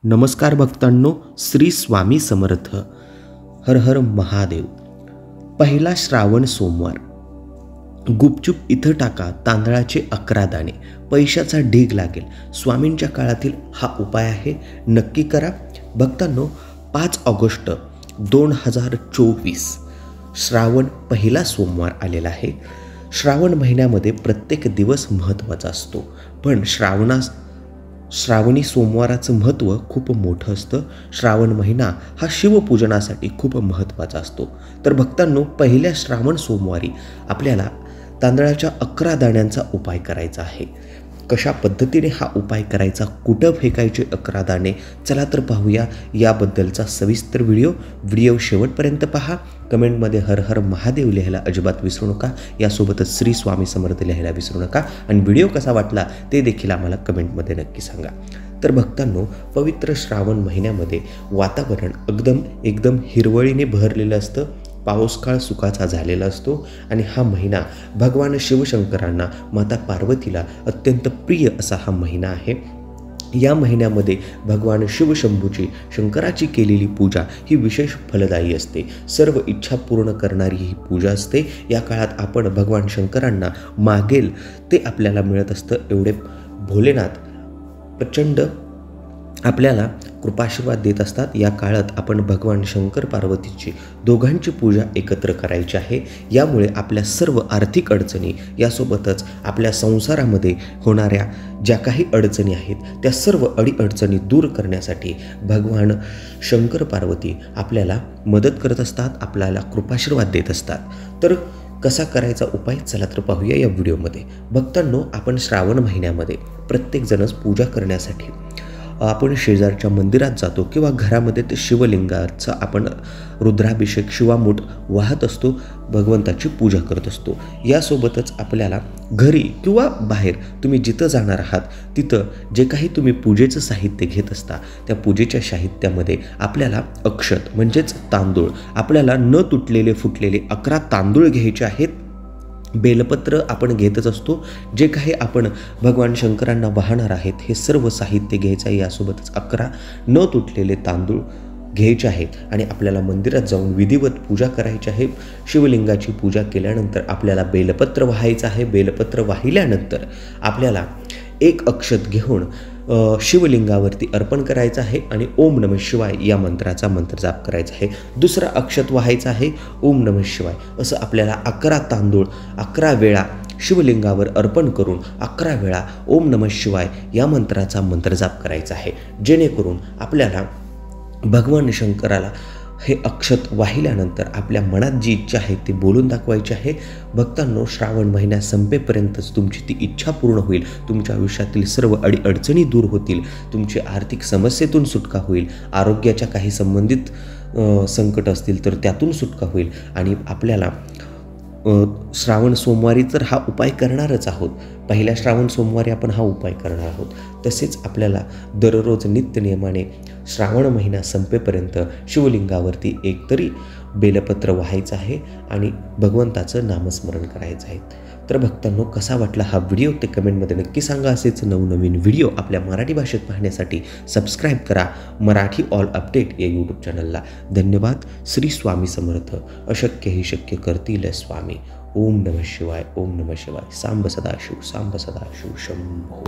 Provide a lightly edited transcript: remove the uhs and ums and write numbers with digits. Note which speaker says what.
Speaker 1: नमस्कार भक्तांनो, श्री स्वामी समर्थ. हर हर महादेव. पहिला श्रावण सोमवार. गुपचूप इथं टाका तांदळाचे 11 दाणे, पैशाचा ढीग लागेल. स्वामींच्या काळातील हा उपाय आहे, नक्की करा. भक्तांनो, 5 ऑगस्ट 2024 श्रावण पहिला सोमवार आलेला आहे. श्रावण महिन्यामध्ये प्रत्येक दिवस महत्त्वाचा असतो, पण श्रावणी सोमवाराचं महत्त्व खूप मोठं असतं. श्रावण महिना हा शिवपूजनासाठी खूप महत्त्वाचा असतो. तर भक्तांनो, पहिल्या श्रावण सोमवारी आपल्याला तांदळाच्या 11 दाण्यांचा उपाय करायचा आहे. कशा पद्धतीने हा उपाय करायचा, कुठं फेकायचे 11 दाणे, चला तर पाहूया याबद्दलचा सविस्तर व्हिडिओ शेवटपर्यंत पहा. कमेंटमध्ये हर हर महादेव लिहायला अजिबात विसरू नका. यासोबतच श्री स्वामी समर्थ लिहायला विसरू नका. आणि व्हिडिओ कसा वाटला ते देखील आम्हाला कमेंटमध्ये नक्की सांगा. तर भक्तांनो, पवित्र श्रावण महिन्यामध्ये वातावरण एकदम हिरवळीने भरलेलं असतं. पाऊसकाळ सुखाचा झालेला असतो आणि हा महिना भगवान शिवशंकरांना, माता पार्वतीला अत्यंत प्रिय असा हा महिना आहे. या महिन्यामध्ये भगवान शिवशंभूची, शंकराची केलेली पूजा ही विशेष फलदायी असते. सर्व इच्छा पूर्ण करणारी ही पूजा असते. या काळात आपण भगवान शंकरांना मागेल ते आपल्याला मिळत असतं. एवढे भोलेनाथ प्रचंड आपल्याला कृपाशीर्वाद देत असतात. या काळात आपण भगवान शंकर पार्वतीची दोघांची पूजा एकत्र करायची आहे. यामुळे आपल्या सर्व आर्थिक अडचणी, यासोबतच आपल्या संसारामध्ये होणाऱ्या ज्या काही अडचणी आहेत त्या सर्व अडीअडचणी दूर करण्यासाठी भगवान शंकर पार्वती आपल्याला मदत करत असतात, आपल्याला कृपाशीर्वाद देत असतात. तर कसा करायचा उपाय, चला तर पाहूया या व्हिडिओमध्ये. भक्तांनो, आपण श्रावण महिन्यामध्ये प्रत्येकजणच पूजा करण्यासाठी आपण शेजारच्या मंदिरात जातो किंवा घरामध्ये ते शिवलिंगाचा आपण रुद्राभिषेक, शिवामूठ वाहत असतो, भगवंताची पूजा करत असतो. यासोबतच आपल्याला घरी किंवा बाहेर तुम्ही जिथं जाणार आहात तिथं जे काही तुम्ही पूजेचं साहित्य घेत असता, त्या पूजेच्या साहित्यामध्ये आपल्याला अक्षत म्हणजेच तांदूळ, आपल्याला न तुटलेले फुटलेले 11 तांदूळ घ्यायचे आहेत. बेलपत्र आपण घेतच असतो. जे काही आपण भगवान शंकरांना वाहणार आहेत हे सर्व साहित्य घ्यायचं आहे. यासोबतच 11 न तुटलेले तांदूळ घ्यायचे आहेत आणि आपल्याला मंदिरात जाऊन विधिवत पूजा करायची आहे. शिवलिंगाची पूजा केल्यानंतर आपल्याला बेलपत्र वाहायचं आहे. बेलपत्र वाहिल्यानंतर आपल्याला 1 अक्षत घेऊन शिवलिंगावरती अर्पण करायचं आहे आणि ओम नमः शिवाय या मंत्राचा मंत्रजाप करायचा आहे. दुसरा अक्षत व्हायचा आहे ओम नमः शिवाय. असं आपल्याला 11 तांदूळ 11 वेळा शिवलिंगावर अर्पण करून 11 वेळा ओम नमः शिवाय या मंत्राचा मंत्रजाप करायचा आहे. जेणेकरून आपल्याला भगवान शंकराला हे अक्षत वाहिल्यानंतर आपल्या मनात जी इच्छा आहे ती बोलून दाखवायची आहे. भक्तांनो, श्रावण महिन्यात संपेपर्यंतच तुमची ती इच्छा पूर्ण होईल. तुमच्या आयुष्यातील सर्व अडीअडचणी दूर होतील. तुमची आर्थिक समस्येतून सुटका होईल. आरोग्याच्या काही संबंधित संकट असतील तर त्यातून सुटका होईल. आणि आपल्याला श्रावण सोमवारी तर हा उपाय करणारच आहोत. पहिल्या श्रावण सोमवारी आपण हा उपाय करणार आहोत. तसेच आपल्याला दररोज नित्यनियमाने श्रावण महिना संपेपर्यंत शिवलिंगावरती एकतरी बेलपत्र वाहायचं आहे आणि भगवंताचं नामस्मरण करायचं आहे. तर भक्तांनो, कसा वाटला हा व्हिडिओ ते कमेंटमध्ये नक्की सांगा. असेच नवनवीन व्हिडिओ आपल्या मराठी भाषेत पाहण्यासाठी सबस्क्राईब करा मराठी ऑल अपडेट या यूट्यूब चॅनलला. धन्यवाद. श्री स्वामी समर्थ. अशक्य हे शक्य करतील स्वामी. ओम नमः शिवाय. ओम नमः शिवाय. सांब सदाशिव, सांब सदाशिव शंभो.